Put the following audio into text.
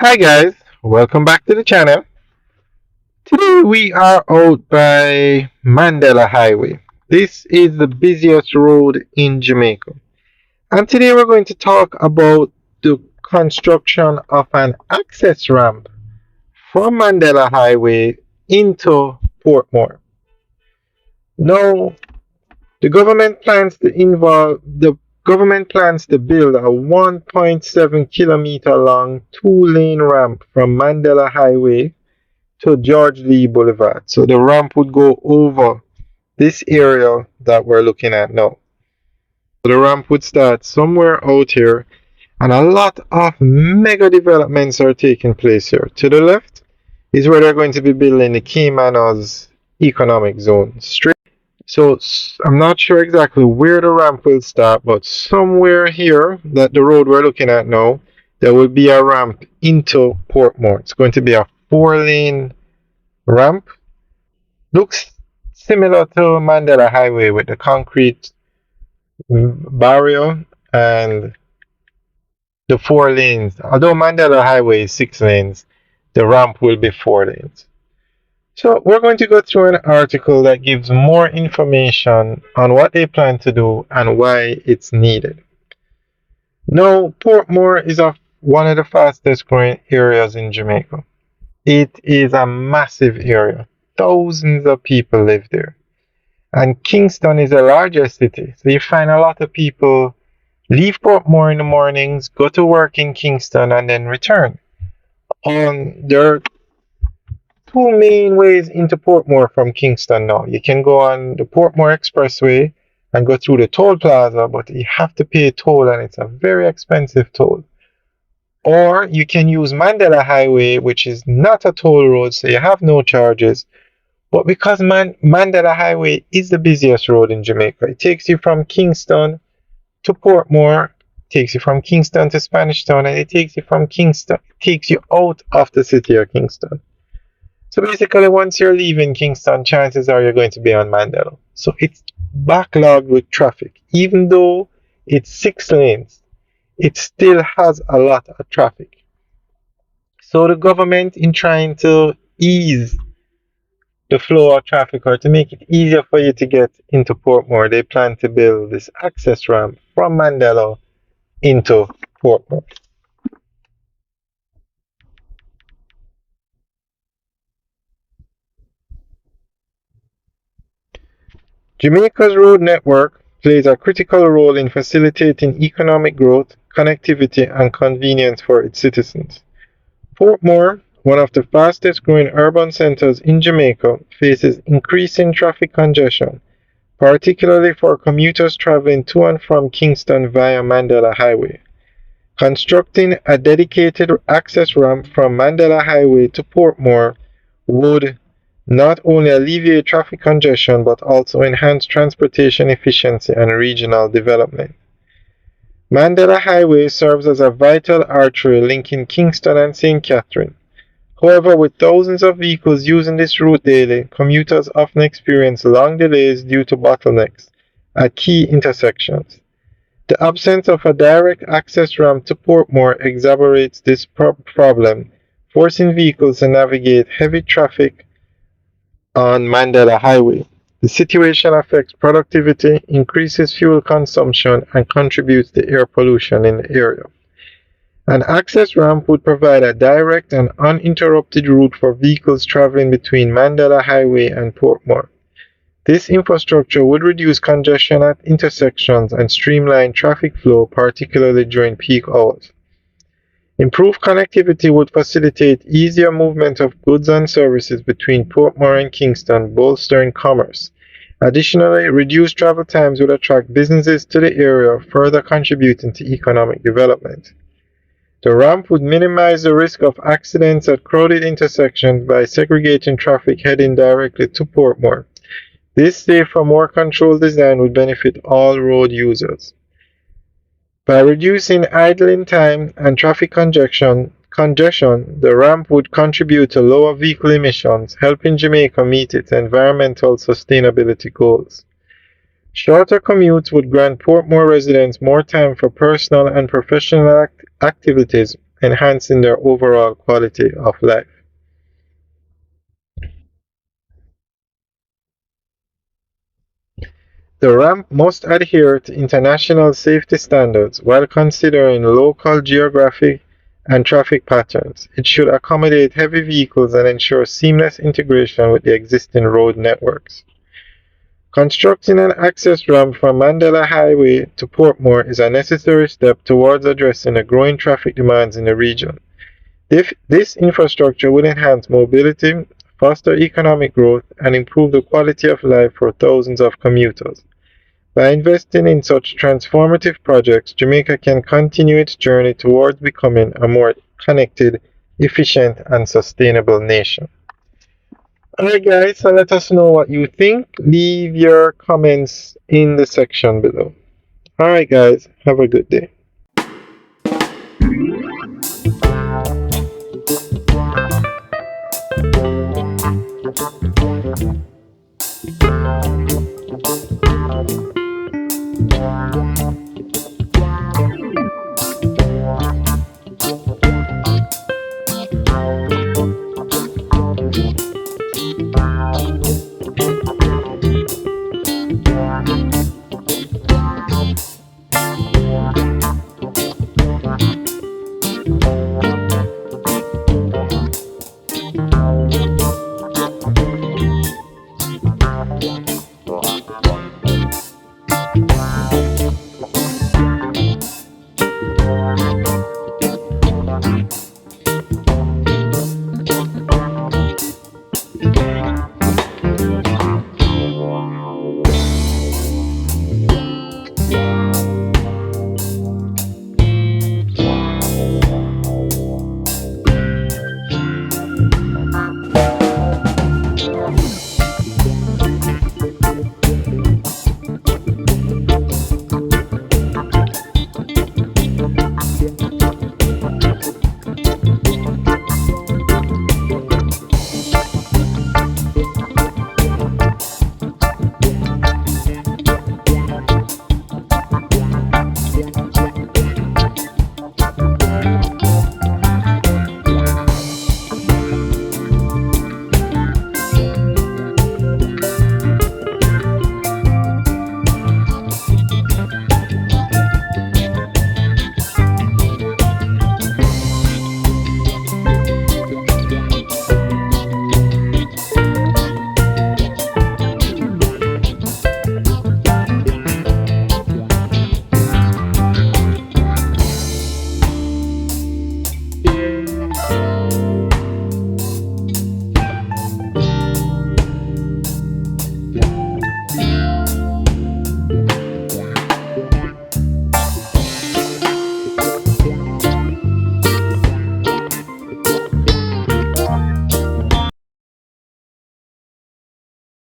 Hi guys, welcome back to the channel. Today we are out by Mandela Highway. This is the busiest road in Jamaica. And today we're going to talk about the construction of an access ramp from Mandela Highway into Portmore. Now, the government plans to build a 1.7-kilometer long two-lane ramp from Mandela Highway to George Lee Boulevard. So the ramp would go over this area that we're looking at now. So the ramp would start somewhere out here, and a lot of mega developments are taking place here. To the left is where they're going to be building the Caymanas economic zone. Straight. So I'm not sure exactly where the ramp will start, but somewhere here, that the road we're looking at now, there will be a ramp into Portmore. It's going to be a 4-lane ramp. Looks similar to Mandela Highway with the concrete barrier and the 4 lanes. Although Mandela Highway is 6 lanes, the ramp will be 4 lanes. So we're going to go through an article that gives more information on what they plan to do and why it's needed. Now, Portmore is one of the fastest growing areas in Jamaica. It is a massive area. Thousands of people live there. And Kingston is a larger city. So you find a lot of people leave Portmore in the mornings, go to work in Kingston, and then return. There are two main ways into Portmore from Kingston now. You can go on the Portmore Expressway and go through the toll plaza, but you have to pay a toll, and it's a very expensive toll. Or you can use Mandela Highway, which is not a toll road, so you have no charges. But because Mandela Highway is the busiest road in Jamaica, it takes you from Kingston to Portmore, takes you from Kingston to Spanish Town, and it takes you out of the city of Kingston. So basically, once you're leaving Kingston, chances are you're going to be on Mandela. So it's backlogged with traffic. Even though it's 6 lanes, it still has a lot of traffic. So the government, in trying to ease the flow of traffic, or to make it easier for you to get into Portmore, they plan to build this access ramp from Mandela into Portmore. Jamaica's road network plays a critical role in facilitating economic growth, connectivity, and convenience for its citizens. Portmore, one of the fastest growing urban centers in Jamaica, faces increasing traffic congestion, particularly for commuters traveling to and from Kingston via Mandela Highway. Constructing a dedicated access ramp from Mandela Highway to Portmore would not only alleviate traffic congestion but also enhance transportation efficiency and regional development. Mandela Highway serves as a vital artery linking Kingston and St. Catherine. However, with thousands of vehicles using this route daily, commuters often experience long delays due to bottlenecks at key intersections. The absence of a direct access ramp to Portmore exacerbates this problem, forcing vehicles to navigate heavy traffic on Mandela Highway. The situation affects productivity, increases fuel consumption, and contributes to air pollution in the area. An access ramp would provide a direct and uninterrupted route for vehicles traveling between Mandela Highway and Portmore. This infrastructure would reduce congestion at intersections and streamline traffic flow, particularly during peak hours. Improved connectivity would facilitate easier movement of goods and services between Portmore and Kingston, bolstering commerce. Additionally, reduced travel times would attract businesses to the area, further contributing to economic development. The ramp would minimize the risk of accidents at crowded intersections by segregating traffic heading directly to Portmore. This safer, more controlled design would benefit all road users. By reducing idling time and traffic congestion, the ramp would contribute to lower vehicle emissions, helping Jamaica meet its environmental sustainability goals. Shorter commutes would grant Portmore residents more time for personal and professional activities, enhancing their overall quality of life. The ramp must adhere to international safety standards while considering local geographic and traffic patterns. It should accommodate heavy vehicles and ensure seamless integration with the existing road networks. Constructing an access ramp from Mandela Highway to Portmore is a necessary step towards addressing the growing traffic demands in the region. This infrastructure will enhance mobility, foster economic growth, and improve the quality of life for thousands of commuters. By investing in such transformative projects, Jamaica can continue its journey towards becoming a more connected, efficient, and sustainable nation. Alright, guys, so let us know what you think. Leave your comments in the section below. Alright, guys, have a good day.